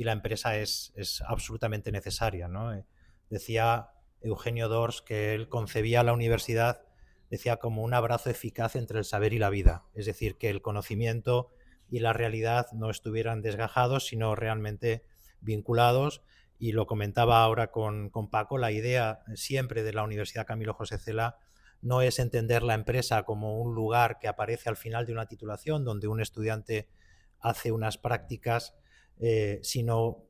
y la empresa es absolutamente necesaria, ¿no? Decía Eugenio Dors que él concebía la universidad, decía, como un abrazo eficaz entre el saber y la vida, es decir, que el conocimiento y la realidad no estuvieran desgajados, sino realmente vinculados. Y lo comentaba ahora con Paco, la idea siempre de la Universidad Camilo José Cela no es entender la empresa como un lugar que aparece al final de una titulación donde un estudiante hace unas prácticas, sino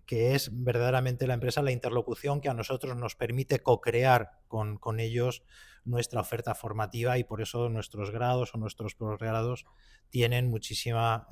que es verdaderamente la empresa la interlocución que a nosotros nos permite co-crear con ellos nuestra oferta formativa, y por eso nuestros grados o nuestros posgrados tienen muchísima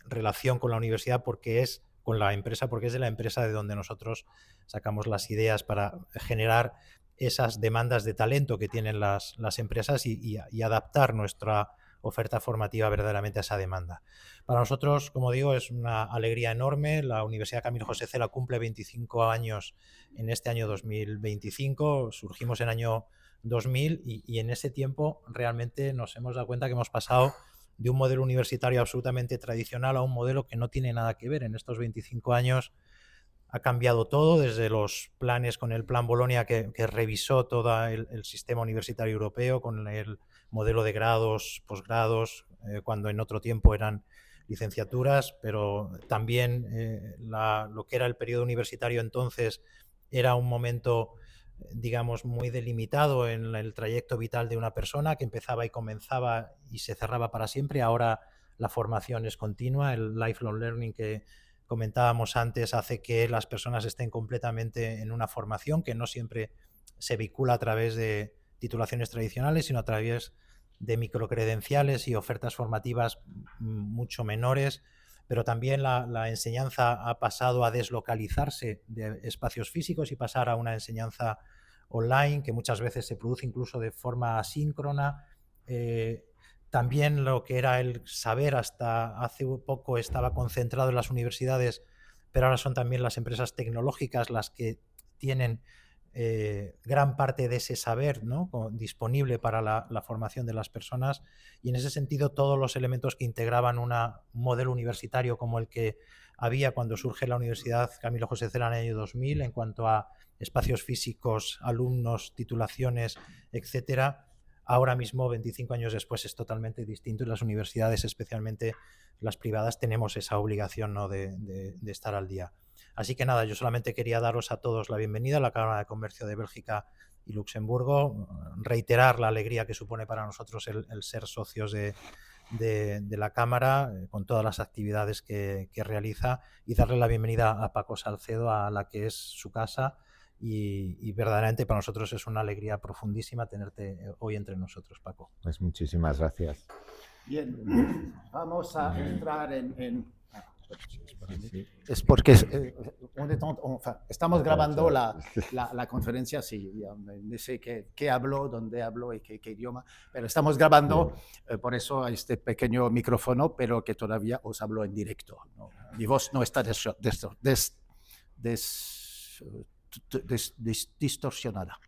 relación con la universidad, porque es con la empresa, porque es de la empresa de donde nosotros sacamos las ideas para generar esas demandas de talento que tienen las empresas y adaptar nuestra oferta formativa verdaderamente a esa demanda. Para nosotros, como digo, es una alegría enorme. La Universidad Camilo José Cela cumple 25 años en este año 2025. Surgimos en el año 2000 y en ese tiempo realmente nos hemos dado cuenta que hemos pasado de un modelo universitario absolutamente tradicional a un modelo que no tiene nada que ver. En estos 25 años ha cambiado todo, desde los planes con el Plan Bolonia, que revisó todo el sistema universitario europeo con el modelo de grados, posgrados, cuando en otro tiempo eran licenciaturas, pero también lo que era el periodo universitario entonces era un momento, digamos, muy delimitado en el trayecto vital de una persona, que empezaba y comenzaba y se cerraba para siempre. Ahora la formación es continua, el lifelong learning que comentábamos antes hace que las personas estén completamente en una formación que no siempre se vincula a través de titulaciones tradicionales, sino a través de microcredenciales y ofertas formativas mucho menores, pero también la enseñanza ha pasado a deslocalizarse de espacios físicos y pasar a una enseñanza online, que muchas veces se produce incluso de forma asíncrona. También lo que era el saber hasta hace poco estaba concentrado en las universidades, pero ahora son también las empresas tecnológicas las que tienen gran parte de ese saber, ¿no?, disponible para la formación de las personas, y en ese sentido todos los elementos que integraban un modelo universitario como el que había cuando surge la Universidad Camilo José Cela en el año 2000, en cuanto a espacios físicos, alumnos, titulaciones, etcétera, ahora mismo, 25 años después, es totalmente distinto, y las universidades, especialmente las privadas, tenemos esa obligación, ¿no?, de estar al día. Así que nada, yo solamente quería daros a todos la bienvenida a la Cámara de Comercio de Bélgica y Luxemburgo, reiterar la alegría que supone para nosotros el ser socios de la Cámara, con todas las actividades que realiza, y darle la bienvenida a Paco Salcedo, a la que es su casa, y verdaderamente para nosotros es una alegría profundísima tenerte hoy entre nosotros, Paco. Pues muchísimas gracias. Bien, vamos a entrar en Sí. es porque estamos grabando la conferencia, sí, no sé qué hablo, dónde hablo y qué idioma, pero estamos grabando, por eso este pequeño micrófono, pero que todavía os hablo en directo, ¿no? Mi voz no está distorsionada.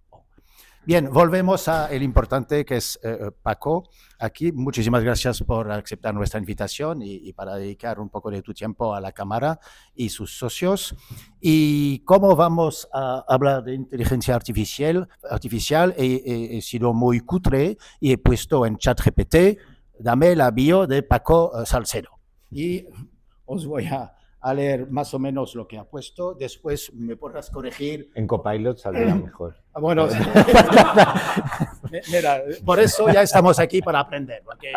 Bien, volvemos a el importante que es Paco. Aquí, muchísimas gracias por aceptar nuestra invitación y para dedicar un poco de tu tiempo a la Cámara y sus socios. Y cómo vamos a hablar de inteligencia artificial, he sido muy cutre y he puesto en ChatGPT, dame la bio de Paco Salcedo. Y os voy a leer más o menos lo que ha puesto, después me podrás corregir. En Copilot saldría mejor. Bueno, mira, por eso ya estamos aquí para aprender, porque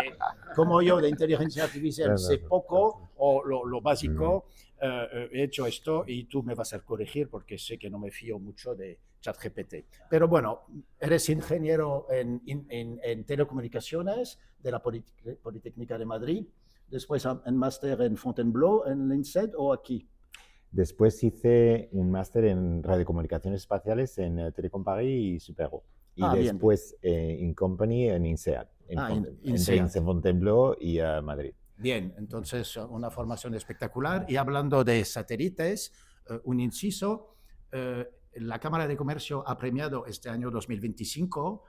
como yo de inteligencia artificial sé poco, o lo básico, he hecho esto y tú me vas a corregir porque sé que no me fío mucho de ChatGPT. Pero bueno, eres ingeniero en telecomunicaciones de la Politécnica de Madrid, después un máster en Fontainebleau, en l'INSEAD o aquí. Después hice un máster en radiocomunicaciones espaciales en Telecom Paris y Supero. Y después In Company en INSEAD, en Fontainebleau y Madrid. Bien, entonces una formación espectacular. Y hablando de satélites, un inciso, la Cámara de Comercio ha premiado este año 2025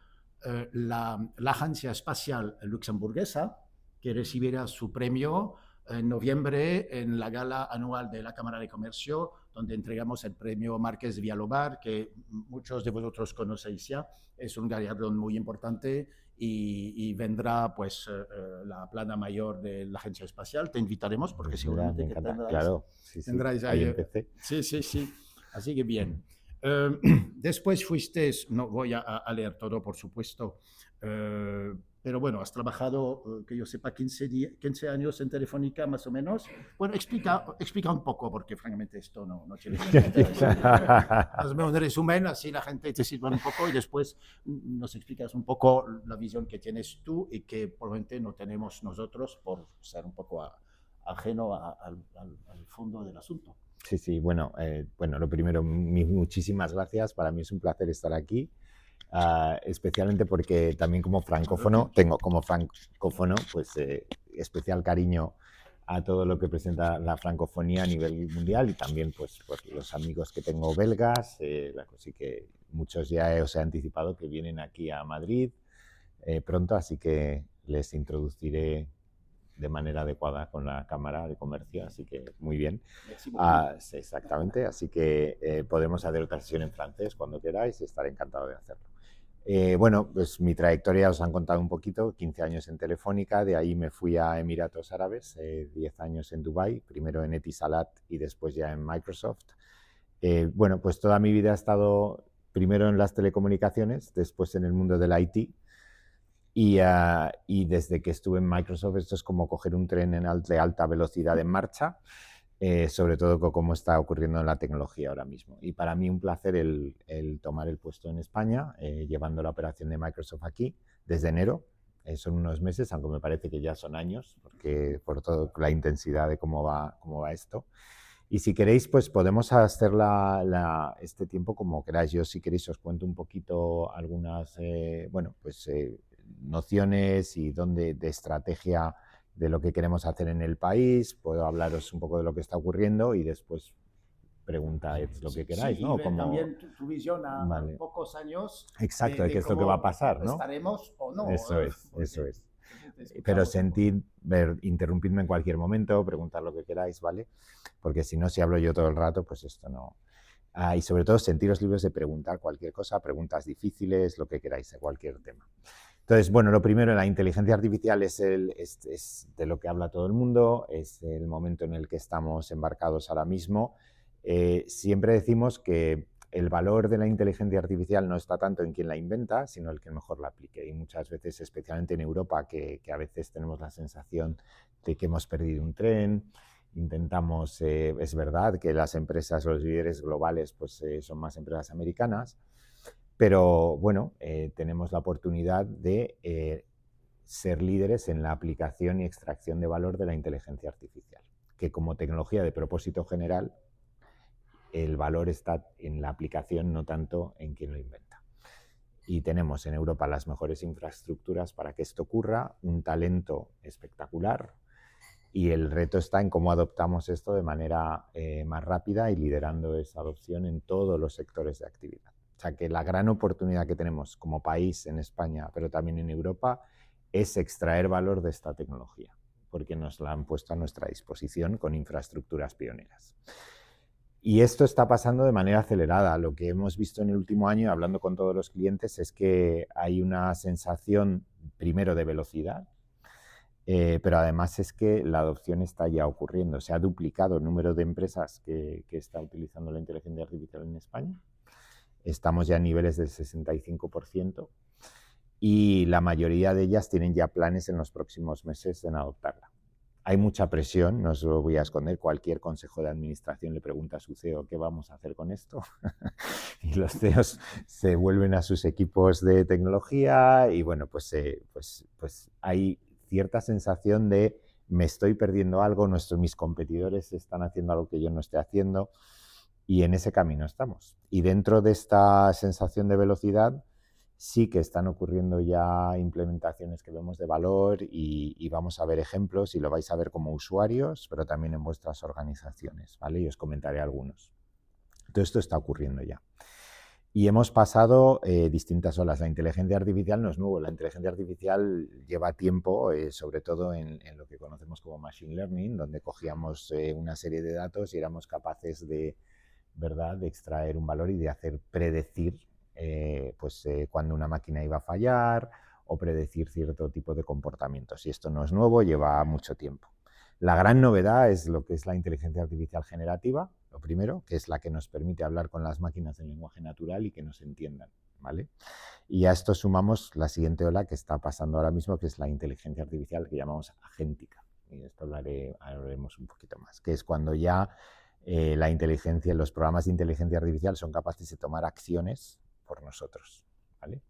la Agencia Espacial Luxemburguesa, que recibirá su premio en noviembre en la gala anual de la Cámara de Comercio, donde entregamos el premio Marqués de Villalobos, que muchos de vosotros conocéis ya. Es un galardón muy importante y vendrá pues la plana mayor de la Agencia Espacial. Te invitaremos porque Pues seguramente me encanta. tendráis, Claro, sí, tendráis ahí ahí. empecé. Sí. Así que bien. Después fuiste, no voy a leer todo, por supuesto, pero bueno, has trabajado, que yo sepa, 15 años en Telefónica, más o menos. Bueno, explica un poco, porque francamente esto no tiene interés. Hazme un resumen, así la gente te sirve un poco y después nos explicas un poco la visión que tienes tú y que probablemente no tenemos nosotros por ser un poco ajeno al fondo del asunto. Sí, bueno, lo primero, muchísimas gracias. Para mí es un placer estar aquí, especialmente porque también como francófono, pues especial cariño a todo lo que presenta la francofonía a nivel mundial y también pues por los amigos que tengo belgas, así que muchos ya os he anticipado que vienen aquí a Madrid pronto, así que les introduciré de manera adecuada con la Cámara de Comercio, así que muy bien. Sí, exactamente, así que podemos hacer otra sesión en francés cuando queráis, estaré encantado de hacerlo. Bueno, pues mi trayectoria os han contado un poquito, 15 años en Telefónica, de ahí me fui a Emiratos Árabes, 10 años en Dubái, primero en Etisalat y después ya en Microsoft. Bueno, pues toda mi vida he estado primero en las telecomunicaciones, después en el mundo del IT, y desde que estuve en Microsoft esto es como coger un tren de alta velocidad en marcha, sobre todo con cómo está ocurriendo en la tecnología ahora mismo. Y para mí un placer el tomar el puesto en España, llevando la operación de Microsoft aquí desde enero. Son unos meses, aunque me parece que ya son años, porque por toda la intensidad de cómo va esto. Y si queréis, pues podemos hacer este tiempo como queráis. Yo, si queréis, os cuento un poquito algunas, nociones y de estrategia de lo que queremos hacer en el país. Puedo hablaros un poco de lo que está ocurriendo y después preguntáis lo que queráis, ¿no? Y como también tu visión a pocos años. Exacto, de qué es lo que va a pasar, ¿no? Estaremos o no. Eso es. Pero interrumpidme en cualquier momento, preguntar lo que queráis, ¿vale? Porque si no, si hablo yo todo el rato, pues esto no. Y sobre todo, sentiros libres de preguntar cualquier cosa, preguntas difíciles, lo que queráis, de cualquier tema. Entonces, bueno, lo primero, la inteligencia artificial es de lo que habla todo el mundo, es el momento en el que estamos embarcados ahora mismo. Siempre decimos que el valor de la inteligencia artificial no está tanto en quien la inventa, sino el que mejor la aplique. Y muchas veces, especialmente en Europa, que a veces tenemos la sensación de que hemos perdido un tren, intentamos, es verdad que las empresas, los líderes globales, pues son más empresas americanas, pero bueno, tenemos la oportunidad de ser líderes en la aplicación y extracción de valor de la inteligencia artificial, que como tecnología de propósito general, el valor está en la aplicación, no tanto en quien lo inventa. Y tenemos en Europa las mejores infraestructuras para que esto ocurra, un talento espectacular, y el reto está en cómo adoptamos esto de manera más rápida y liderando esa adopción en todos los sectores de actividad. O sea que la gran oportunidad que tenemos como país en España, pero también en Europa, es extraer valor de esta tecnología, porque nos la han puesto a nuestra disposición con infraestructuras pioneras. Y esto está pasando de manera acelerada. Lo que hemos visto en el último año, hablando con todos los clientes, es que hay una sensación, primero, de velocidad, pero además es que la adopción está ya ocurriendo. Se ha duplicado el número de empresas que está utilizando la inteligencia artificial en España. Estamos ya a niveles del 65% y la mayoría de ellas tienen ya planes en los próximos meses en adoptarla. Hay mucha presión, no os lo voy a esconder. Cualquier consejo de administración le pregunta a su CEO qué vamos a hacer con esto. Y los CEOs se vuelven a sus equipos de tecnología y bueno, pues hay cierta sensación de me estoy perdiendo algo, mis competidores están haciendo algo que yo no estoy haciendo y en ese camino estamos. Y dentro de esta sensación de velocidad sí que están ocurriendo ya implementaciones que vemos de valor y vamos a ver ejemplos y lo vais a ver como usuarios, pero también en vuestras organizaciones, ¿vale? Y os comentaré algunos. Todo esto está ocurriendo ya. Y hemos pasado distintas olas. La inteligencia artificial no es nuevo. La inteligencia artificial lleva tiempo, sobre todo en lo que conocemos como machine learning, donde cogíamos una serie de datos y éramos capaces de, ¿verdad?, de extraer un valor y de hacer predecir cuando una máquina iba a fallar o predecir cierto tipo de comportamientos. Y esto no es nuevo, lleva mucho tiempo. La gran novedad es lo que es la inteligencia artificial generativa, lo primero, que es la que nos permite hablar con las máquinas en lenguaje natural y que nos entiendan, ¿vale? Y a esto sumamos la siguiente ola que está pasando ahora mismo, que es la inteligencia artificial que llamamos agéntica. Y de esto hablaremos un poquito más, que es cuando ya la inteligencia, los programas de inteligencia artificial son capaces de tomar acciones por nosotros, ¿vale?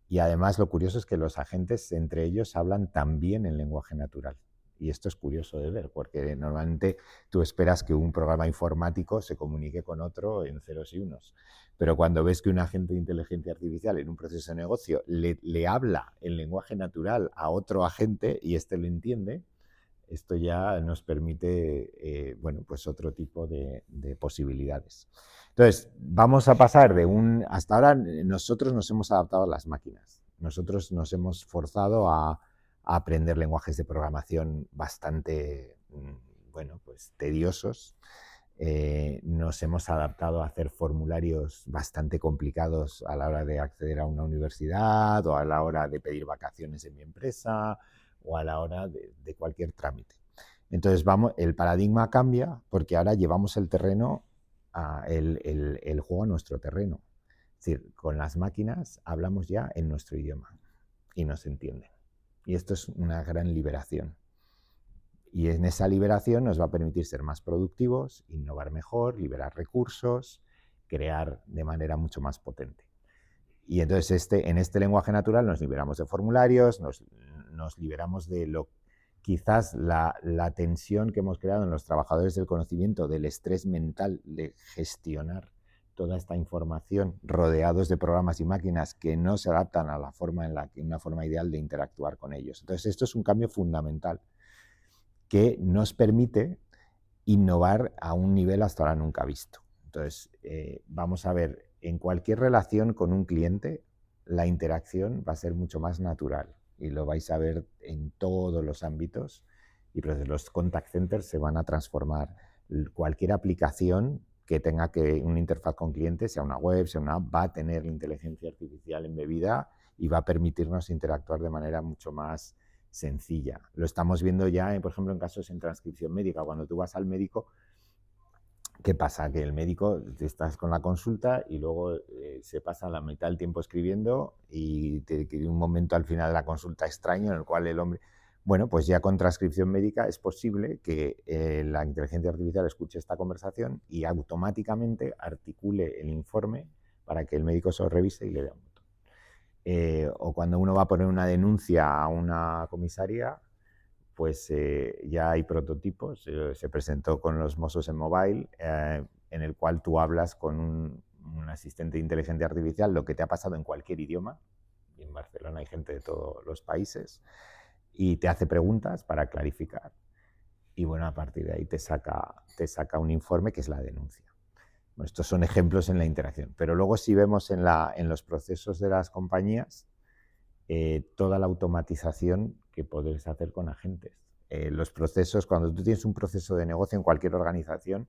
Y además lo curioso es que los agentes entre ellos hablan también en lenguaje natural. Y esto es curioso de ver, porque normalmente tú esperas que un programa informático se comunique con otro en ceros y unos. Pero cuando ves que un agente de inteligencia artificial en un proceso de negocio le habla en lenguaje natural a otro agente y éste lo entiende, esto ya nos permite pues otro tipo de posibilidades. Entonces, vamos a pasar de hasta ahora nosotros nos hemos adaptado a las máquinas. Nosotros nos hemos forzado a aprender lenguajes de programación bastante, pues tediosos. Nos hemos adaptado a hacer formularios bastante complicados a la hora de acceder a una universidad o a la hora de pedir vacaciones en mi empresa o a la hora de cualquier trámite. Entonces, el paradigma cambia porque ahora llevamos el terreno, el juego a nuestro terreno. Es decir, con las máquinas hablamos ya en nuestro idioma y nos entienden. Y esto es una gran liberación. Y en esa liberación nos va a permitir ser más productivos, innovar mejor, liberar recursos, crear de manera mucho más potente. Y entonces en este lenguaje natural nos liberamos de formularios, nos liberamos de quizás la tensión que hemos creado en los trabajadores del conocimiento, del estrés mental de gestionar toda esta información rodeados de programas y máquinas que no se adaptan a una forma ideal de interactuar con ellos. Entonces esto es un cambio fundamental que nos permite innovar a un nivel hasta ahora nunca visto. Entonces, vamos a ver, en cualquier relación con un cliente, la interacción va a ser mucho más natural y lo vais a ver en todos los ámbitos y los contact centers se van a transformar. Cualquier aplicación que tenga una interfaz con clientes, sea una web, sea una app, va a tener la inteligencia artificial embebida y va a permitirnos interactuar de manera mucho más sencilla. Lo estamos viendo ya, por ejemplo, en casos en transcripción médica. Cuando tú vas al médico, ¿qué pasa? Que el médico, estás con la consulta y luego se pasa la mitad del tiempo escribiendo y te un momento al final de la consulta extraño en el cual el hombre... Bueno, pues ya con transcripción médica es posible que la inteligencia artificial escuche esta conversación y automáticamente articule el informe para que el médico se lo revise y le dé un botón. O cuando uno va a poner una denuncia a una comisaría, pues ya hay prototipos. Se presentó con los Mossos en Mobile, en el cual tú hablas con un asistente de inteligencia artificial lo que te ha pasado en cualquier idioma. Y en Barcelona hay gente de todos los países y te hace preguntas para clarificar. Y bueno, a partir de ahí te saca un informe que es la denuncia. Bueno, estos son ejemplos en la interacción, pero luego si vemos en los procesos de las compañías, toda la automatización que podéis hacer con agentes. Los procesos, cuando tú tienes un proceso de negocio en cualquier organización,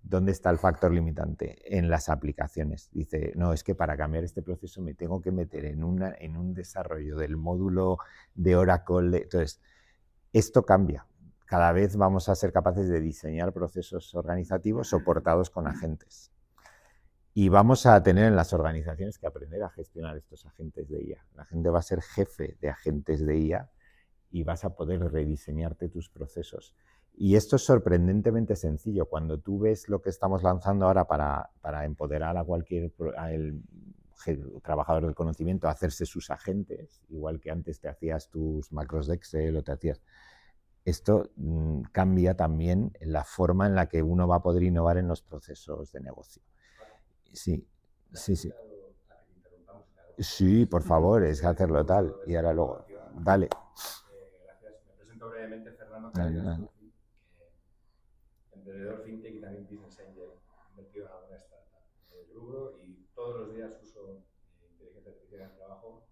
¿dónde está el factor limitante? En las aplicaciones. Dice, no, es que para cambiar este proceso me tengo que meter en un desarrollo del módulo de Oracle. Entonces, esto cambia. Cada vez vamos a ser capaces de diseñar procesos organizativos soportados con agentes. Y vamos a tener en las organizaciones que aprender a gestionar estos agentes de IA. La gente va a ser jefe de agentes de IA y vas a poder rediseñarte tus procesos. Y esto es sorprendentemente sencillo. Cuando tú ves lo que estamos lanzando ahora para empoderar a cualquier trabajador del conocimiento a hacerse sus agentes, igual que antes te hacías tus macros de Excel o te hacías... Esto cambia también la forma en la que uno va a poder innovar en los procesos de negocio. Sí, sí, sí. Sí, por favor, es hacerlo tal. Y ahora luego, dale. Gracias. Me presento brevemente, Fernando. Emprendedor fintech y también business angel, invertido en alguna startup. rubro y todos los días uso inteligencia artificial en el trabajo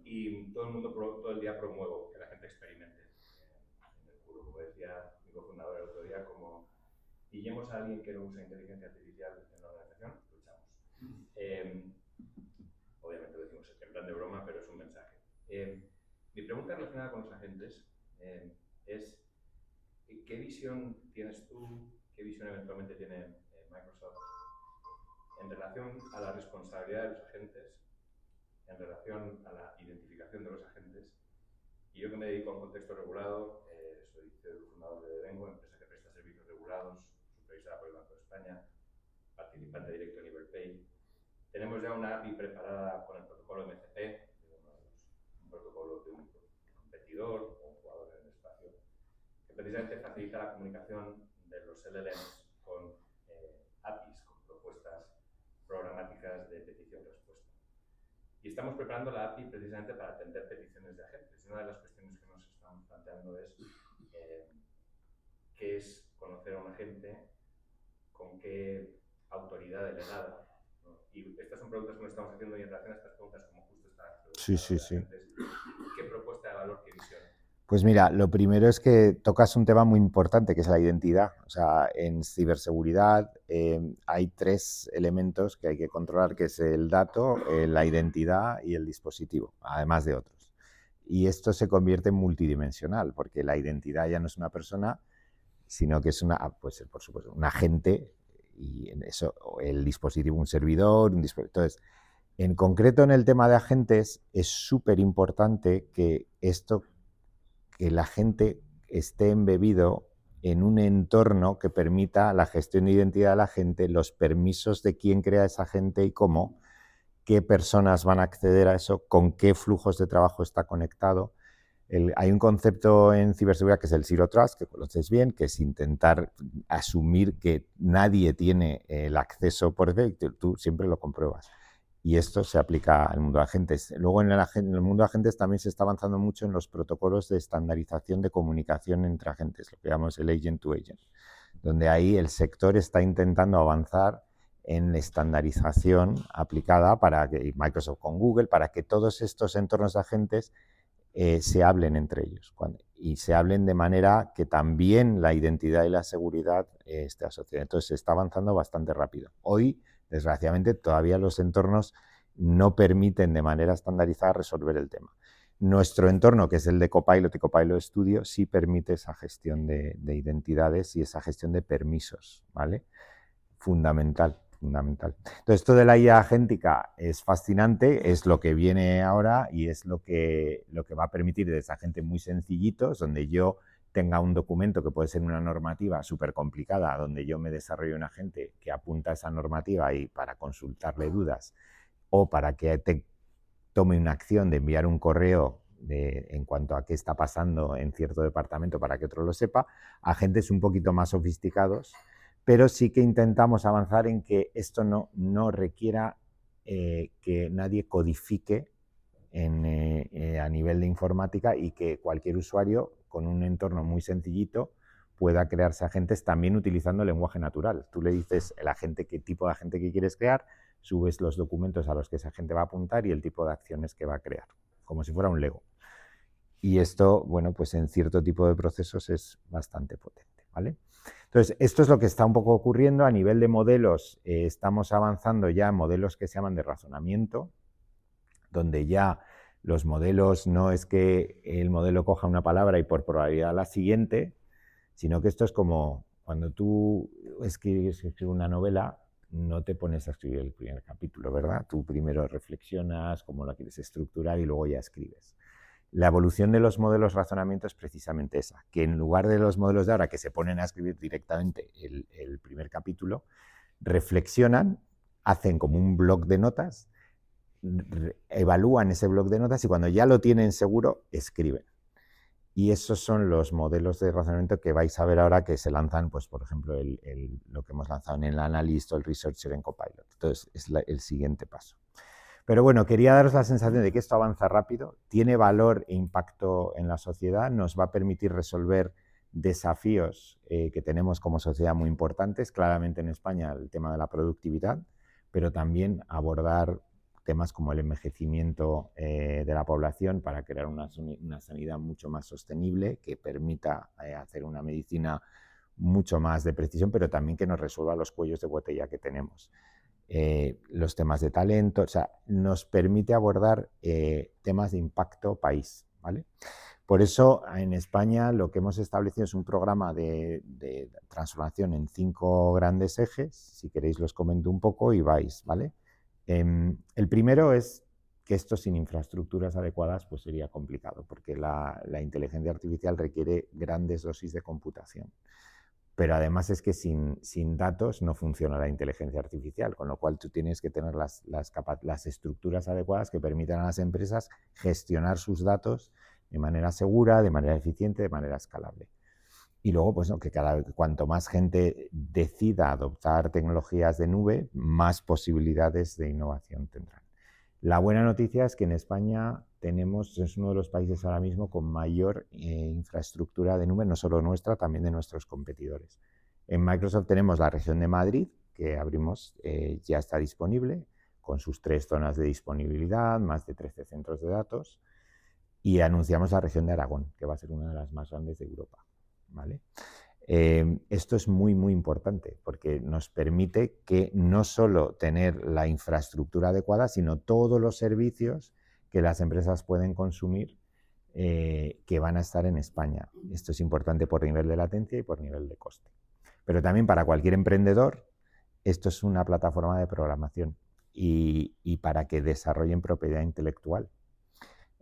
y todo el día promuevo que la gente experimente en el curro. Como decía mi cofundador el otro día, como pillemos a alguien que no usa inteligencia artificial en la organización, luchamos. Obviamente lo decimos en plan de broma, pero es un mensaje. Mi pregunta relacionada con los agentes es ¿qué visión tienes tú, qué visión eventualmente tiene Microsoft en relación a la responsabilidad de los agentes, en relación a la identificación de los agentes? Y yo que me dedico a un contexto regulado, soy fundador de Vengo, empresa que presta servicios regulados, supervisada por el Banco de España, participante directo en Iberpay. Tenemos ya una API preparada con el protocolo MCP, un protocolo de un competidor o un jugador en el espacio, que precisamente facilita la comunicación de los LLMs con APIs, con propuestas programáticas de petición-respuesta. Y estamos preparando la API precisamente para atender peticiones de agentes. Y una de las cuestiones que nos estamos planteando es qué es conocer a un agente, con qué autoridad delegada. Y estas son preguntas que nos estamos haciendo y en relación a estas preguntas, como justo están agentes, ¿qué propuesta de valor, qué visión? Pues mira, lo primero es que tocas un tema muy importante, que es la identidad. O sea, en ciberseguridad hay 3 elementos que hay que controlar, que es el dato, la identidad y el dispositivo, además de otros. Y esto se convierte en multidimensional, porque la identidad ya no es una persona, sino que es puede ser, por supuesto, un agente, y en eso el dispositivo, un servidor, Entonces, en concreto en el tema de agentes, es súper importante que la gente esté embebido en un entorno que permita la gestión de identidad de la gente, los permisos de quién crea esa gente y cómo, qué personas van a acceder a eso, con qué flujos de trabajo está conectado. Hay un concepto en ciberseguridad que es el Zero Trust, que conoces bien, que es intentar asumir que nadie tiene el acceso por defecto, tú siempre lo compruebas. Y esto se aplica al mundo de agentes. Luego en el mundo de agentes también se está avanzando mucho en los protocolos de estandarización de comunicación entre agentes, lo que llamamos el agent to agent, donde ahí el sector está intentando avanzar en estandarización aplicada para que Microsoft con Google, para que todos estos entornos de agentes se hablen entre ellos y se hablen de manera que también la identidad y la seguridad esté asociada. Entonces se está avanzando bastante rápido. Hoy, desgraciadamente, todavía los entornos no permiten de manera estandarizada resolver el tema. Nuestro entorno, que es el de Copilot y Copilot Studio, sí permite esa gestión de identidades y esa gestión de permisos, ¿vale? Fundamental. Entonces, esto de la IA agéntica es fascinante, es lo que viene ahora y es lo que va a permitir desde agentes muy sencillitos, donde yo tenga un documento que puede ser una normativa súper complicada, donde yo me desarrollo un agente que apunta a esa normativa y para consultarle dudas o para que te tome una acción de enviar un correo en cuanto a qué está pasando en cierto departamento para que otro lo sepa, agentes un poquito más sofisticados, pero sí que intentamos avanzar en que esto no requiera que nadie codifique a nivel de informática y que cualquier usuario con un entorno muy sencillito pueda crearse agentes también utilizando lenguaje natural. Tú le dices el agente, qué tipo de agente que quieres crear, subes los documentos a los que ese agente va a apuntar y el tipo de acciones que va a crear, como si fuera un Lego. Y esto, bueno, pues en cierto tipo de procesos es bastante potente, ¿vale? Entonces, esto es lo que está un poco ocurriendo. A nivel de modelos, estamos avanzando ya en modelos que se llaman de razonamiento, donde ya los modelos no es que el modelo coja una palabra y por probabilidad la siguiente, sino que esto es como cuando tú escribes una novela, no te pones a escribir el primer capítulo, ¿verdad? Tú primero reflexionas cómo la quieres estructurar y luego ya escribes. La evolución de los modelos de razonamiento es precisamente esa, que en lugar de los modelos de ahora que se ponen a escribir directamente el primer capítulo, reflexionan, hacen como un bloc de notas, evalúan ese bloc de notas y cuando ya lo tienen seguro, escriben. Y esos son los modelos de razonamiento que vais a ver ahora que se lanzan, pues por ejemplo, lo que hemos lanzado en el Analyst o el Researcher en Copilot. Entonces, es el siguiente paso. Pero bueno, quería daros la sensación de que esto avanza rápido, tiene valor e impacto en la sociedad, nos va a permitir resolver desafíos que tenemos como sociedad muy importantes, claramente en España el tema de la productividad, pero también abordar temas como el envejecimiento de la población para crear una sanidad mucho más sostenible que permita hacer una medicina mucho más de precisión, pero también que nos resuelva los cuellos de botella que tenemos. Los temas de talento, o sea, nos permite abordar temas de impacto país, ¿vale? Por eso en España lo que hemos establecido es un programa de transformación en 5 grandes ejes, si queréis los comento un poco y vais, ¿vale? El primero es que esto sin infraestructuras adecuadas pues sería complicado, porque la inteligencia artificial requiere grandes dosis de computación. Pero además es que sin datos no funciona la inteligencia artificial, con lo cual tú tienes que tener las estructuras adecuadas que permitan a las empresas gestionar sus datos de manera segura, de manera eficiente, de manera escalable. Y luego, pues, ¿no?, que cuanto más gente decida adoptar tecnologías de nube, más posibilidades de innovación tendrán. La buena noticia es que en España es uno de los países ahora mismo con mayor infraestructura de nube, no solo nuestra, también de nuestros competidores. En Microsoft tenemos la región de Madrid, que abrimos, ya está disponible, con sus 3 zonas de disponibilidad, más de 13 centros de datos, y anunciamos la región de Aragón, que va a ser una de las más grandes de Europa, ¿vale? Esto es muy, muy importante porque nos permite que no solo tener la infraestructura adecuada, sino todos los servicios que las empresas pueden consumir que van a estar en España. Esto es importante por nivel de latencia y por nivel de coste. Pero también para cualquier emprendedor, esto es una plataforma de programación y para que desarrollen propiedad intelectual.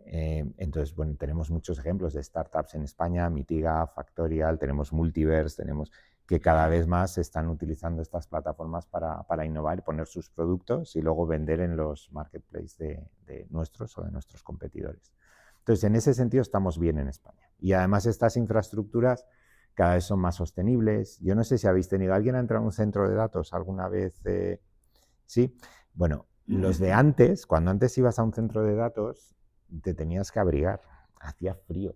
Entonces, bueno, tenemos muchos ejemplos de startups en España, Mitiga, Factorial, tenemos Multiverse, tenemos que cada vez más están utilizando estas plataformas para innovar, poner sus productos y luego vender en los marketplaces de nuestros o de nuestros competidores. Entonces, en ese sentido estamos bien en España. Y además estas infraestructuras cada vez son más sostenibles. Yo no sé si habéis tenido, ¿alguien ha entrado a un centro de datos alguna vez? ¿Sí? Bueno, los de antes, cuando antes ibas a un centro de datos, te tenías que abrigar, hacía frío,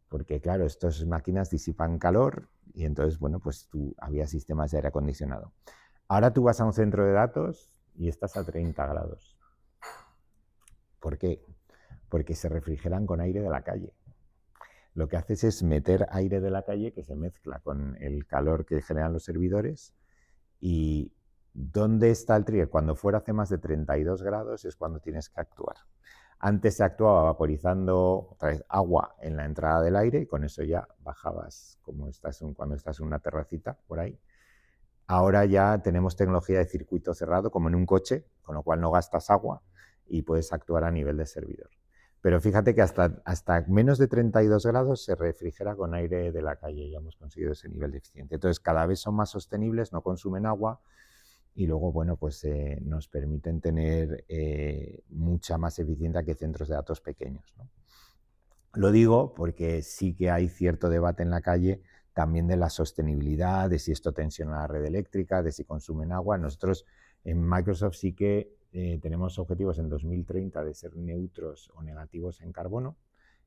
porque claro, estas máquinas disipan calor y entonces, bueno, pues había sistemas de aire acondicionado. Ahora tú vas a un centro de datos y estás a 30 grados. ¿Por qué? Porque se refrigeran con aire de la calle. Lo que haces es meter aire de la calle que se mezcla con el calor que generan los servidores. ¿Y dónde está el trigger? Cuando fuera hace más de 32 grados es cuando tienes que actuar. Antes se actuaba vaporizando otra vez agua en la entrada del aire y con eso ya bajabas como cuando estás en una terracita por ahí. Ahora ya tenemos tecnología de circuito cerrado como en un coche, con lo cual no gastas agua y puedes actuar a nivel de servidor. Pero fíjate que hasta menos de 32 grados se refrigera con aire de la calle. Ya hemos conseguido ese nivel de eficiencia. Entonces cada vez son más sostenibles, no consumen agua. Y luego, bueno, pues nos permiten tener mucha más eficiencia que centros de datos pequeños, ¿no? Lo digo porque sí que hay cierto debate en la calle también de la sostenibilidad, de si esto tensiona la red eléctrica, de si consumen agua. Nosotros en Microsoft sí que tenemos objetivos en 2030 de ser neutros o negativos en carbono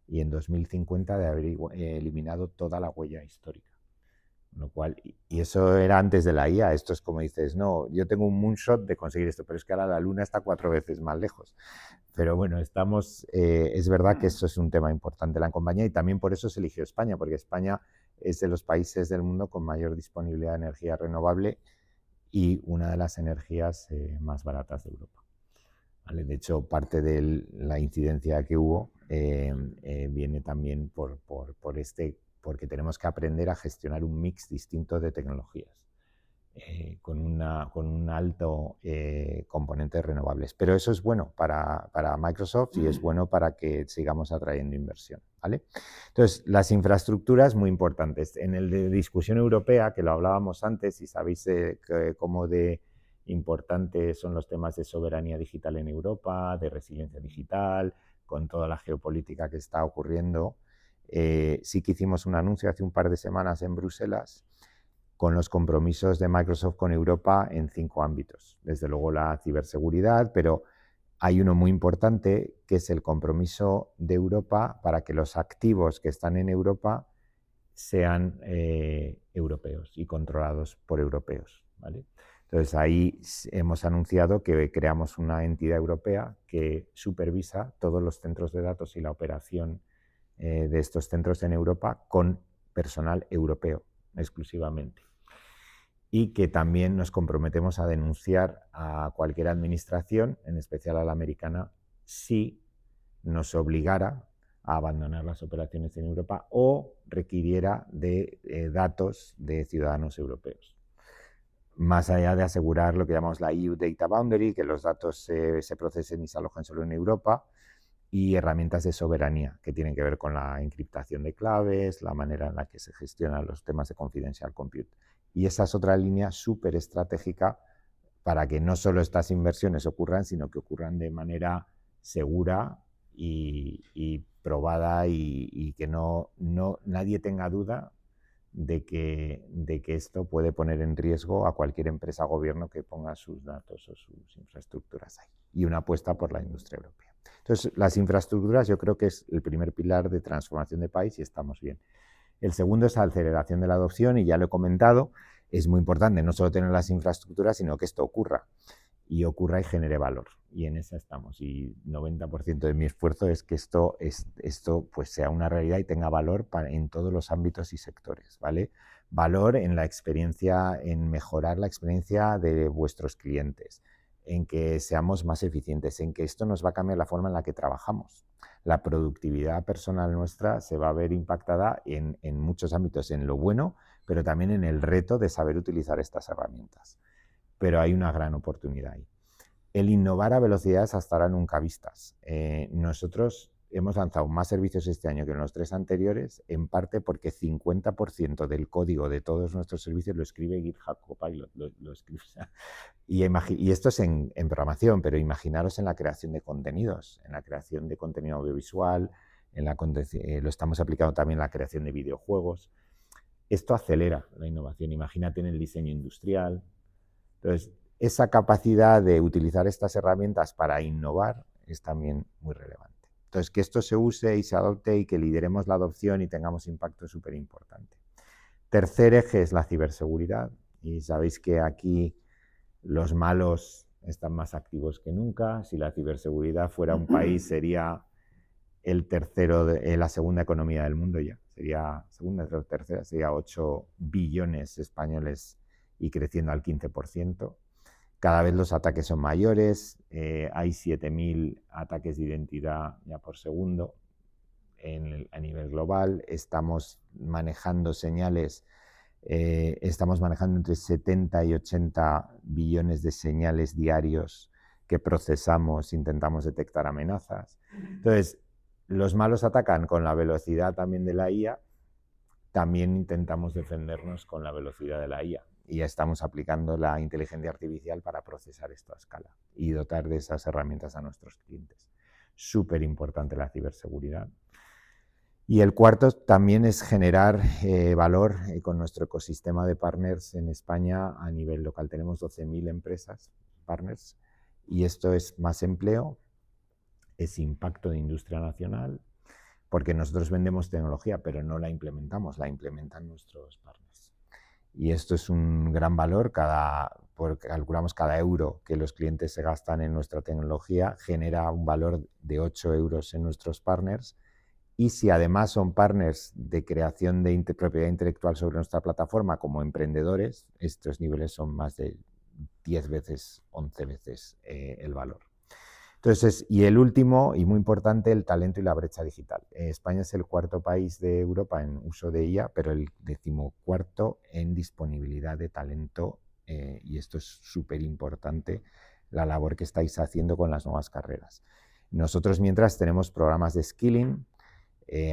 y en 2050 de haber eliminado toda la huella histórica. Lo cual, y eso era antes de la IA, esto es como dices, no, yo tengo un moonshot de conseguir esto, pero es que ahora la Luna está 4 veces más lejos. Pero bueno, es verdad que eso es un tema importante en la compañía y también por eso se eligió España, porque España es de los países del mundo con mayor disponibilidad de energía renovable y una de las energías más baratas de Europa. ¿Vale? De hecho, parte de la incidencia que hubo viene también porque tenemos que aprender a gestionar un mix distinto de tecnologías con un alto componente de renovables. Pero eso es bueno para Microsoft y es bueno para que sigamos atrayendo inversión, ¿vale? Entonces, las infraestructuras muy importantes. En el de discusión europea, que lo hablábamos antes y sabéis cómo de importantes son los temas de soberanía digital en Europa, de resiliencia digital, con toda la geopolítica que está ocurriendo. Sí que hicimos un anuncio hace un par de semanas en Bruselas con los compromisos de Microsoft con Europa en 5 ámbitos. Desde luego la ciberseguridad, pero hay uno muy importante que es el compromiso de Europa para que los activos que están en Europa sean europeos y controlados por europeos, ¿vale? Entonces ahí hemos anunciado que creamos una entidad europea que supervisa todos los centros de datos y la operación de estos centros en Europa con personal europeo exclusivamente. Y que también nos comprometemos a denunciar a cualquier administración, en especial a la americana, si nos obligara a abandonar las operaciones en Europa o requiriera de datos de ciudadanos europeos. Más allá de asegurar lo que llamamos la EU Data Boundary, que los datos se procesen y se alojen solo en Europa, y herramientas de soberanía que tienen que ver con la encriptación de claves, la manera en la que se gestionan los temas de confidential compute. Y esa es otra línea súper estratégica para que no solo estas inversiones ocurran, sino que ocurran de manera segura y probada y que nadie tenga duda de que esto puede poner en riesgo a cualquier empresa o gobierno que ponga sus datos o sus infraestructuras ahí. Y una apuesta por la industria europea. Entonces, las infraestructuras yo creo que es el primer pilar de transformación de país y estamos bien. El segundo es la aceleración de la adopción y ya lo he comentado, es muy importante no solo tener las infraestructuras, sino que esto ocurra y genere valor. Y en esa estamos. Y 90% de mi esfuerzo es que esto pues sea una realidad y tenga valor en todos los ámbitos y sectores, ¿vale? Valor en la experiencia, en mejorar la experiencia de vuestros clientes, en que seamos más eficientes, en que esto nos va a cambiar la forma en la que trabajamos. La productividad personal nuestra se va a ver impactada en muchos ámbitos, en lo bueno, pero también en el reto de saber utilizar estas herramientas. Pero hay una gran oportunidad ahí. El innovar a velocidades hasta ahora nunca vistas. Nosotros hemos lanzado más servicios este año que en los 3 anteriores, en parte porque 50% del código de todos nuestros servicios lo escribe GitHub Copilot. Lo escribe, y esto es en programación, pero imaginaros en la creación de contenidos, en la creación de contenido audiovisual, lo estamos aplicando también en la creación de videojuegos. Esto acelera la innovación. Imagínate en el diseño industrial. Entonces, esa capacidad de utilizar estas herramientas para innovar es también muy relevante. Entonces, que esto se use y se adopte y que lideremos la adopción y tengamos impacto es súper importante. Tercer eje es la ciberseguridad. Y sabéis que aquí los malos están más activos que nunca. Si la ciberseguridad fuera un país, sería la segunda economía del mundo ya. Sería segunda, tercera, sería 8 billones españoles y creciendo al 15%. Cada vez los ataques son mayores, hay 7.000 ataques de identidad ya por segundo a nivel global. Estamos manejando señales, estamos manejando entre 70 y 80 billones de señales diarios que procesamos, intentamos detectar amenazas. Entonces, los malos atacan con la velocidad también de la IA, también intentamos defendernos con la velocidad de la IA. Y ya estamos aplicando la inteligencia artificial para procesar esto a escala y dotar de esas herramientas a nuestros clientes. Súper importante la ciberseguridad. Y el cuarto también es generar valor con nuestro ecosistema de partners en España a nivel local. Tenemos 12.000 empresas, partners, y esto es más empleo, es impacto de industria nacional, porque nosotros vendemos tecnología, pero no la implementamos, la implementan nuestros partners. Y esto es un gran valor, porque calculamos cada euro que los clientes se gastan en nuestra tecnología genera un valor de 8 euros en nuestros partners. Y si además son partners de creación de propiedad intelectual sobre nuestra plataforma como emprendedores, estos niveles son más de 10 veces, 11 veces el valor. Entonces, y el último, y muy importante, el talento y la brecha digital. España es el 4º país de Europa en uso de IA, pero el 14º en disponibilidad de talento, y esto es súper importante, la labor que estáis haciendo con las nuevas carreras. Nosotros, mientras, tenemos programas de skilling.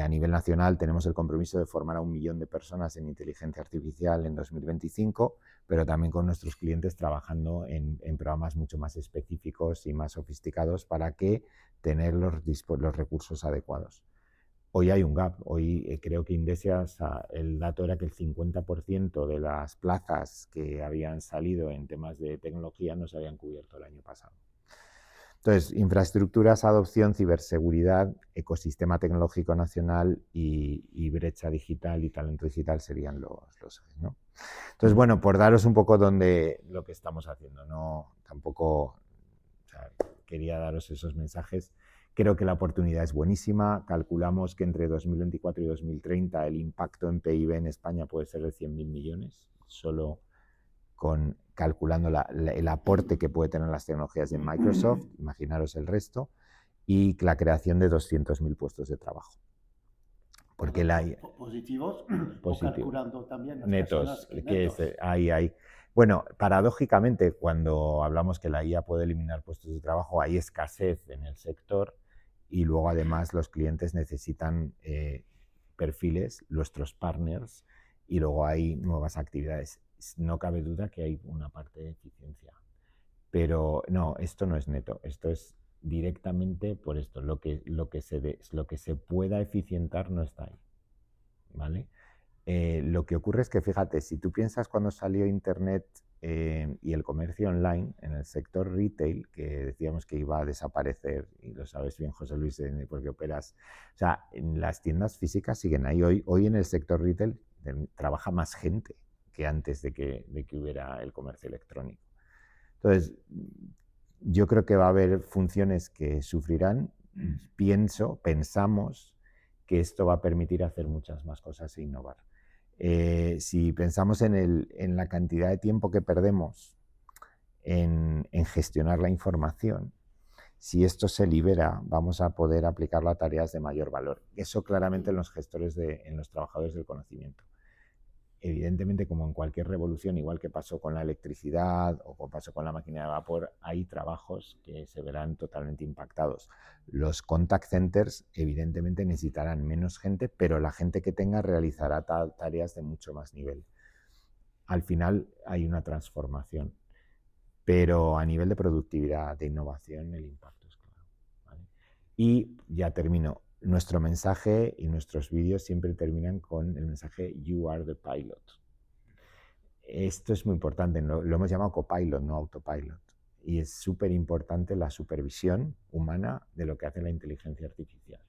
A nivel nacional tenemos el compromiso de formar a 1 millón de personas en inteligencia artificial en 2025, pero también con nuestros clientes trabajando en programas mucho más específicos y más sofisticados para que tener los recursos adecuados. Hoy hay un gap. Hoy creo que Indesias, el dato era que el 50% de las plazas que habían salido en temas de tecnología no se habían cubierto el año pasado. Entonces, infraestructuras, adopción, ciberseguridad, ecosistema tecnológico nacional y brecha digital y talento digital serían los ejes, ¿no? Entonces, bueno, por daros un poco lo que estamos haciendo, no tampoco, o sea, quería daros esos mensajes. Creo que la oportunidad es buenísima. Calculamos que entre 2024 y 2030 el impacto en PIB en España puede ser de 100.000 millones, solo calculando el aporte que puede tener las tecnologías de Microsoft, imaginaros el resto, y la creación de 200.000 puestos de trabajo. Porque positivos, o calculando también las netos, netos. Ahí. Bueno, paradójicamente, cuando hablamos que la IA puede eliminar puestos de trabajo, hay escasez en el sector y luego además los clientes necesitan perfiles, nuestros partners, y luego hay nuevas actividades. No cabe duda que hay una parte de eficiencia, pero no, esto no es neto, esto es directamente por esto, lo que se pueda eficientar no está ahí, ¿vale? Lo que ocurre es que, fíjate, si tú piensas cuando salió Internet y el comercio online en el sector retail, que decíamos que iba a desaparecer, y lo sabes bien, José Luis, porque operas, o sea, en las tiendas físicas siguen ahí. Hoy en el sector retail trabaja más gente que antes de que hubiera el comercio electrónico. Entonces, yo creo que va a haber funciones que sufrirán. Pensamos que esto va a permitir hacer muchas más cosas e innovar. Si pensamos en la cantidad de tiempo que perdemos en gestionar la información, si esto se libera, vamos a poder aplicarlo a tareas de mayor valor. Eso claramente en los gestores, en los trabajadores del conocimiento. Evidentemente, como en cualquier revolución, igual que pasó con la electricidad o como pasó con la máquina de vapor, hay trabajos que se verán totalmente impactados. Los contact centers, evidentemente, necesitarán menos gente, pero la gente que tenga realizará tareas de mucho más nivel. Al final hay una transformación, pero a nivel de productividad, de innovación, el impacto es claro, ¿vale? Y ya termino. Nuestro mensaje y nuestros vídeos siempre terminan con el mensaje "You are the pilot". Esto es muy importante, lo hemos llamado copilot, no autopilot. Y es súper importante la supervisión humana de lo que hace la inteligencia artificial.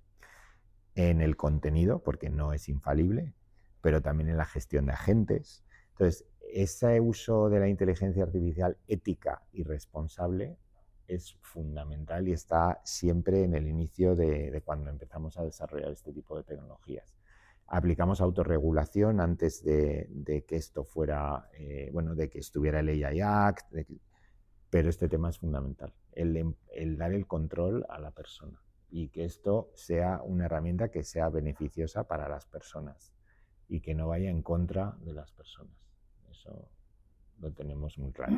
En el contenido, porque no es infalible, pero también en la gestión de agentes. Entonces, ese uso de la inteligencia artificial ética y responsable es fundamental y está siempre en el inicio de cuando empezamos a desarrollar este tipo de tecnologías. Aplicamos autorregulación antes de que esto fuera, de que estuviera el AI Act, pero este tema es fundamental, el dar el control a la persona y que esto sea una herramienta que sea beneficiosa para las personas y que no vaya en contra de las personas. Eso lo tenemos muy claro.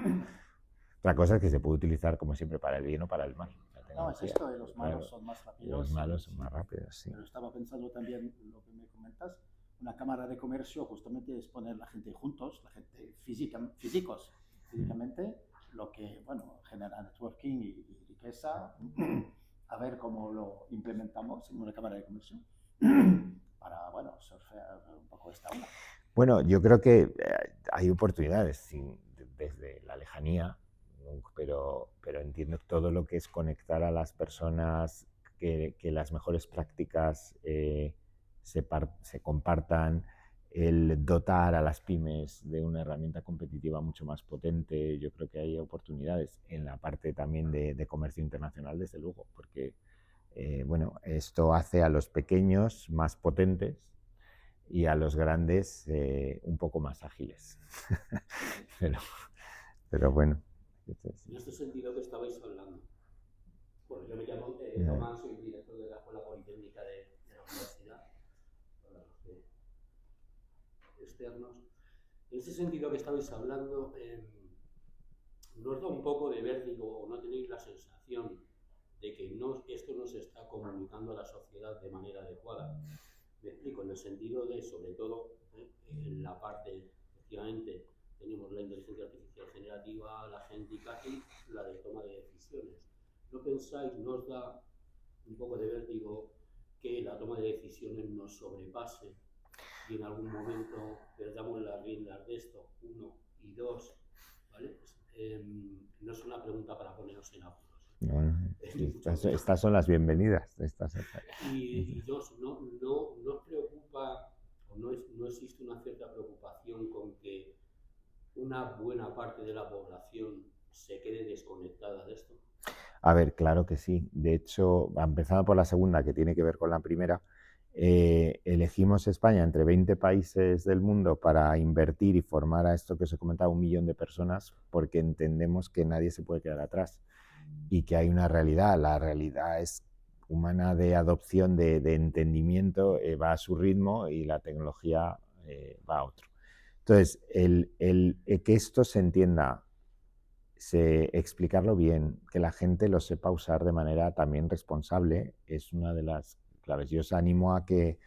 Otra cosa es que se puede utilizar, como siempre, para el bien o para el mal. No, es esto de los malos son más rápidos. Los malos son más rápidos, sí. Pero estaba pensando también en lo que me comentas. Una cámara de comercio justamente es poner la gente juntos, la gente físicamente, lo que, bueno, genera networking y riqueza. A ver cómo lo implementamos en una cámara de comercio para, bueno, surfear un poco esta onda. Bueno, yo creo que hay oportunidades desde la lejanía, pero entiendo todo lo que es conectar a las personas, que las mejores prácticas se compartan, el dotar a las pymes de una herramienta competitiva mucho más potente. Yo creo que hay oportunidades en la parte también de comercio internacional, desde luego, porque esto hace a los pequeños más potentes y a los grandes un poco más ágiles. pero bueno. En este sentido que estabais hablando, bueno, yo me llamo Román, soy director de la Escuela Politécnica de la Universidad, para los externos. En ese sentido que estabais hablando, ¿no os da un poco de vértigo o no tenéis la sensación de que esto no se está comunicando a la sociedad de manera adecuada? Me explico, en el sentido de, sobre todo, en la parte, efectivamente, tenemos la inteligencia artificial generativa, la agéntica y la de toma de decisiones. ¿No pensáis, no os da un poco de vértigo que la toma de decisiones nos sobrepase y en algún momento perdamos las riendas de esto? Uno y dos, ¿vale? No es una pregunta para poneros en apuros, Bueno, estas son las bienvenidas. Y dos, ¿no preocupa o no existe una cierta preocupación con que una buena parte de la población se quede desconectada de esto? A ver, claro que sí. De hecho, empezando por la segunda, que tiene que ver con la primera, elegimos España entre 20 países del mundo para invertir y formar a esto que os he comentado, 1 millón de personas, porque entendemos que nadie se puede quedar atrás y que hay una realidad. La realidad es humana de adopción, de entendimiento, va a su ritmo y la tecnología va a otro. Entonces, que esto se entienda, explicarlo bien, que la gente lo sepa usar de manera también responsable, es una de las claves. Yo os animo a que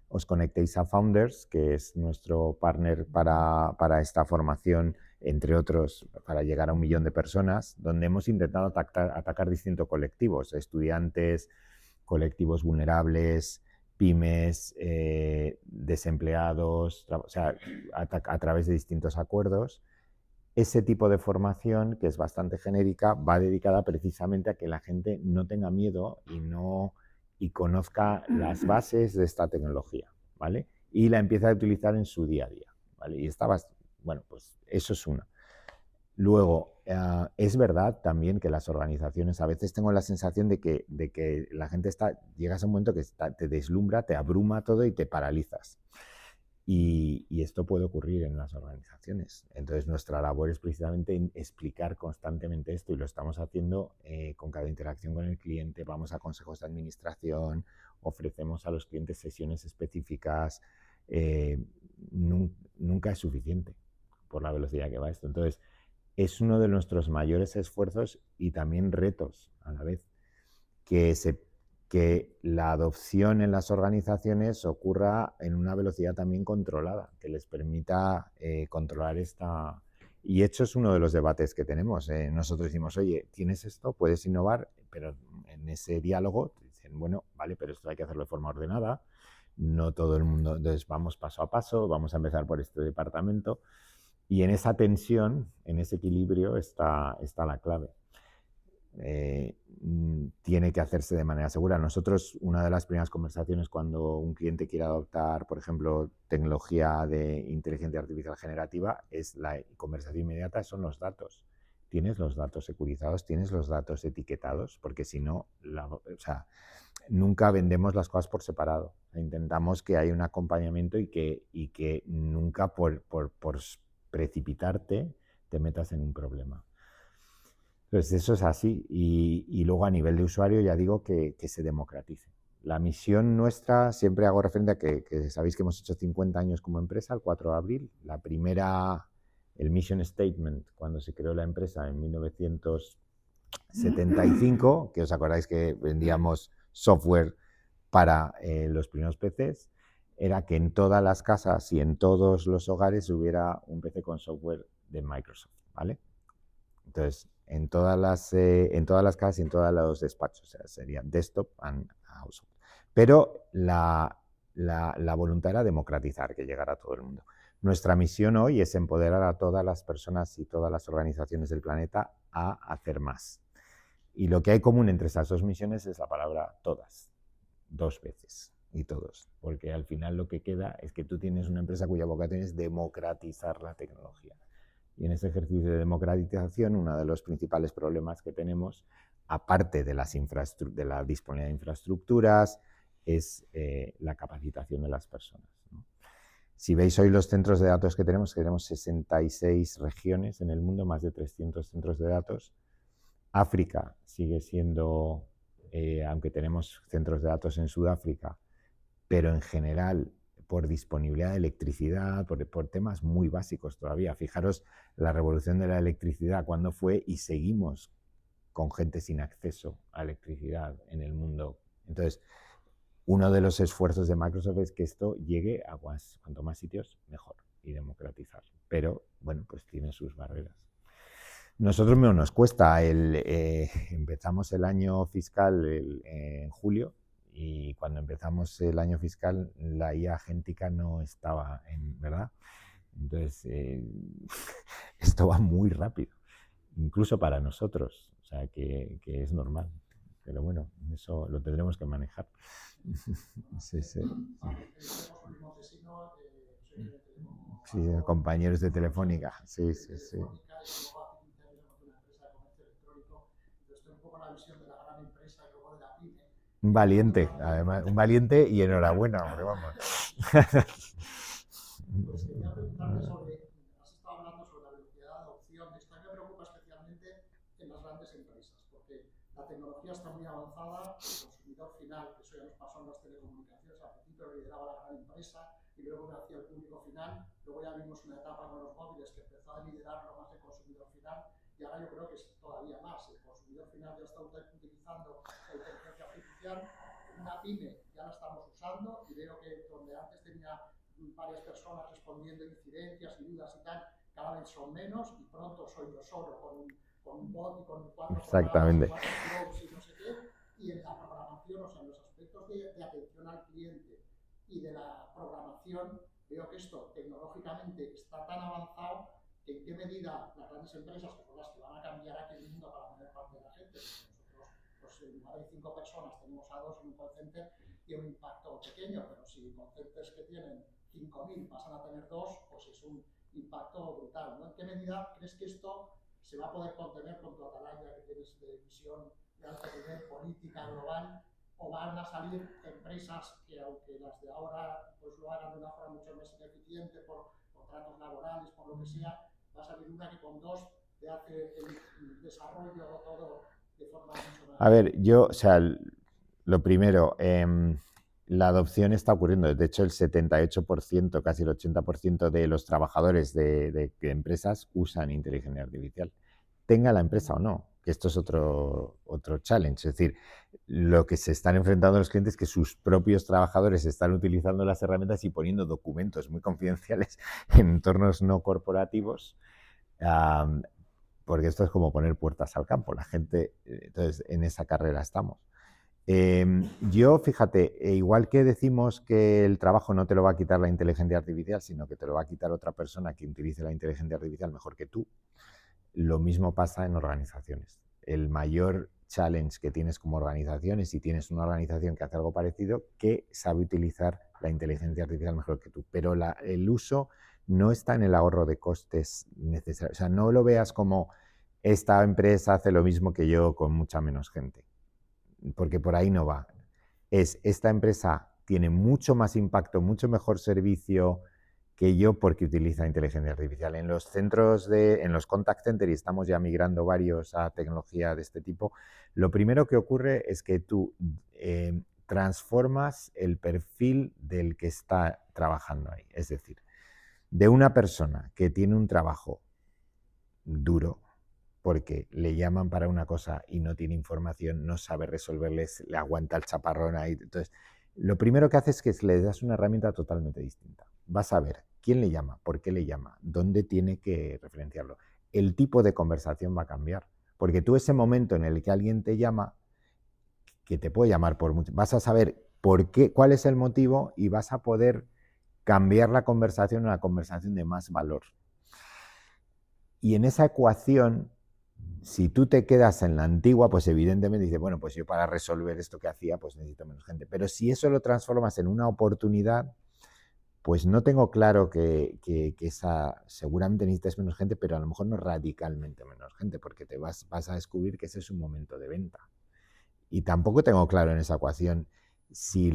os conectéis a Founders, que es nuestro partner para esta formación, entre otros, para llegar a 1 millón de personas, donde hemos intentado atacar distintos colectivos, estudiantes, colectivos vulnerables, pymes, desempleados, o sea, a través de distintos acuerdos. Ese tipo de formación, que es bastante genérica, va dedicada precisamente a que la gente no tenga miedo y conozca las bases de esta tecnología, ¿vale? Y la empieza a utilizar en su día a día, ¿vale? Y bueno, pues eso es una. Luego, es verdad también que las organizaciones, a veces tengo la sensación de que la gente llegas a un momento que te deslumbra, te abruma todo y te paralizas. Y esto puede ocurrir en las organizaciones. Entonces, nuestra labor es precisamente explicar constantemente esto y lo estamos haciendo con cada interacción con el cliente. Vamos a consejos de administración, ofrecemos a los clientes sesiones específicas. Nunca es suficiente por la velocidad que va esto. Entonces, es uno de nuestros mayores esfuerzos y también retos a la vez, que la adopción en las organizaciones ocurra en una velocidad también controlada, que les permita controlar esta. Y hecho es uno de los debates que tenemos. Nosotros decimos, oye, ¿tienes esto? ¿Puedes innovar? Pero en ese diálogo dicen, bueno, vale, pero esto hay que hacerlo de forma ordenada. No todo el mundo, entonces vamos paso a paso, vamos a empezar por este departamento. Y en esa tensión, en ese equilibrio está la clave. Tiene que hacerse de manera segura. Nosotros, una de las primeras conversaciones cuando un cliente quiere adoptar, por ejemplo, tecnología de inteligencia artificial generativa, es la conversación inmediata, son los datos. ¿Tienes los datos securizados? ¿Tienes los datos etiquetados? Porque si no, nunca vendemos las cosas por separado. Intentamos que haya un acompañamiento y que nunca por precipitarte te metas en un problema. Entonces, eso es así. Y luego, a nivel de usuario, ya digo que se democratice. La misión nuestra, siempre hago referencia a que sabéis que hemos hecho 50 años como empresa, el 4 de abril. La primera, el Mission Statement, cuando se creó la empresa en 1975, que os acordáis que vendíamos software para los primeros PCs, era que en todas las casas y en todos los hogares hubiera un PC con software de Microsoft, ¿vale? Entonces, en todas las casas y en todos los despachos, o sea, sería desktop and household. Pero la voluntad era democratizar, que llegara a todo el mundo. Nuestra misión hoy es empoderar a todas las personas y todas las organizaciones del planeta a hacer más. Y lo que hay común entre esas dos misiones es la palabra todas, 2 veces. Y todos, porque al final lo que queda es que tú tienes una empresa cuya vocación es democratizar la tecnología. Y en ese ejercicio de democratización, uno de los principales problemas que tenemos, aparte de la disponibilidad de infraestructuras, es la capacitación de las personas, ¿no? Si veis hoy los centros de datos que tenemos 66 regiones en el mundo, más de 300 centros de datos. África sigue siendo, aunque tenemos centros de datos en Sudáfrica, pero en general por disponibilidad de electricidad, por temas muy básicos todavía. Fijaros la revolución de la electricidad, cuándo fue, y seguimos con gente sin acceso a electricidad en el mundo. Entonces, uno de los esfuerzos de Microsoft es que esto llegue a cuanto más sitios, mejor, y democratizarlo. Pero, bueno, pues tiene sus barreras. Nosotros nos cuesta. Empezamos el año fiscal en julio, y cuando empezamos el año fiscal la IA agéntica no estaba, ¿verdad? Entonces, esto va muy rápido. incluso para nosotros, o sea, que es normal. Pero bueno, eso lo tendremos que manejar. Sí, sí. Sí, compañeros de Telefónica. Sí, sí, sí. Un valiente, además, un valiente y enhorabuena, hombre, vamos. Has estado hablando sobre la velocidad de adopción. Esto me preocupa especialmente en las grandes empresas, porque la tecnología está muy avanzada, el consumidor final, que eso ya nos pasó en las telecomunicaciones, al principio lideraba la gran empresa y luego hacia el público final, luego ya vimos una etapa con los móviles que empezó a liderarlo más el consumidor final y ahora yo creo que es todavía más. El consumidor final ya está utilizando la inteligencia artificial. Una pyme ya la estamos usando y veo que donde antes tenía varias personas respondiendo incidencias y dudas y tal, cada vez son menos y pronto soy yo solo con un bot y con 4 Exactamente. programas, 4 flows y no sé qué, y en la programación, o sea, en los aspectos de atención al cliente y de la programación, veo que esto tecnológicamente está tan avanzado que en qué medida las grandes empresas, que son las que van a cambiar aquí el mundo para la mayor parte de la gente, nosotros, pues en lugar de 5 personas tenemos a 2 en un call center, tiene un impacto pequeño, pero si call centers que tienen 5.000 pasan a tener 2, pues es un impacto brutal, ¿no? ¿En qué medida crees que esto se va a poder contener con tu atalaya que tienes de visión de alto nivel, política global, o van a salir empresas que, aunque las de ahora pues lo hagan de una forma mucho más ineficiente por contratos laborales, por lo que sea, va a salir una que con 2 te hace el desarrollo todo de forma mucho más... A ver, o sea, lo primero, la adopción está ocurriendo. De hecho, el 78%, casi el 80% de los trabajadores de empresas usan inteligencia artificial, tenga la empresa o no, que esto es otro challenge. Es decir, lo que se están enfrentando los clientes es que sus propios trabajadores están utilizando las herramientas y poniendo documentos muy confidenciales en entornos no corporativos, porque esto es como poner puertas al campo. La gente, entonces, en esa carrera estamos. Yo, fíjate, igual que decimos que el trabajo no te lo va a quitar la inteligencia artificial, sino que te lo va a quitar otra persona que utilice la inteligencia artificial mejor que tú, lo mismo pasa en organizaciones. El mayor challenge que tienes como organización es si tienes una organización que hace algo parecido, que sabe utilizar la inteligencia artificial mejor que tú. Pero el uso no está en el ahorro de costes necesarios. O sea, no lo veas como esta empresa hace lo mismo que yo con mucha menos gente, porque por ahí no va. Esta empresa tiene mucho más impacto, mucho mejor servicio que yo porque utiliza inteligencia artificial. En los centros en los contact centers, y estamos ya migrando varios a tecnología de este tipo, lo primero que ocurre es que tú transformas el perfil del que está trabajando ahí. Es decir, de una persona que tiene un trabajo duro, porque le llaman para una cosa y no tiene información, no sabe resolverles, le aguanta el chaparrón ahí. Entonces, lo primero que haces es que le das una herramienta totalmente distinta. Vas a ver quién le llama, por qué le llama, dónde tiene que referenciarlo. El tipo de conversación va a cambiar, porque tú ese momento en el que alguien te llama, que te puede llamar por mucho, vas a saber por qué, cuál es el motivo y vas a poder cambiar la conversación a una conversación de más valor. Y en esa ecuación, si tú te quedas en la antigua, pues evidentemente dices, bueno, pues yo para resolver esto que hacía, pues necesito menos gente. Pero si eso lo transformas en una oportunidad, pues no tengo claro que esa, seguramente necesites menos gente, pero a lo mejor no radicalmente menos gente, porque te vas a descubrir que ese es un momento de venta. Y tampoco tengo claro en esa ecuación si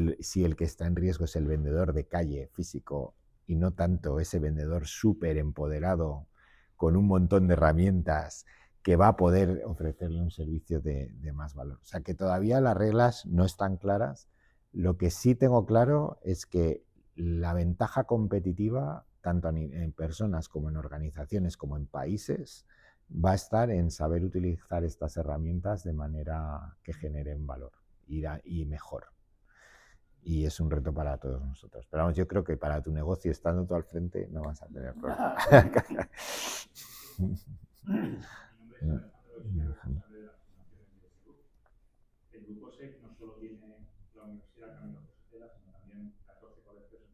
el que está en riesgo es el vendedor de calle físico y no tanto ese vendedor súper empoderado con un montón de herramientas que va a poder ofrecerle un servicio de más valor. O sea que todavía las reglas no están claras. Lo que sí tengo claro es que la ventaja competitiva, tanto en personas como en organizaciones como en países, va a estar en saber utilizar estas herramientas de manera que generen valor y mejor. Y es un reto para todos nosotros. Pero vamos, yo creo que para tu negocio, estando tú al frente, no vas a tener problema. El grupo SEC no solo tiene la Universidad Camilo José Cela, sino también 14 colegios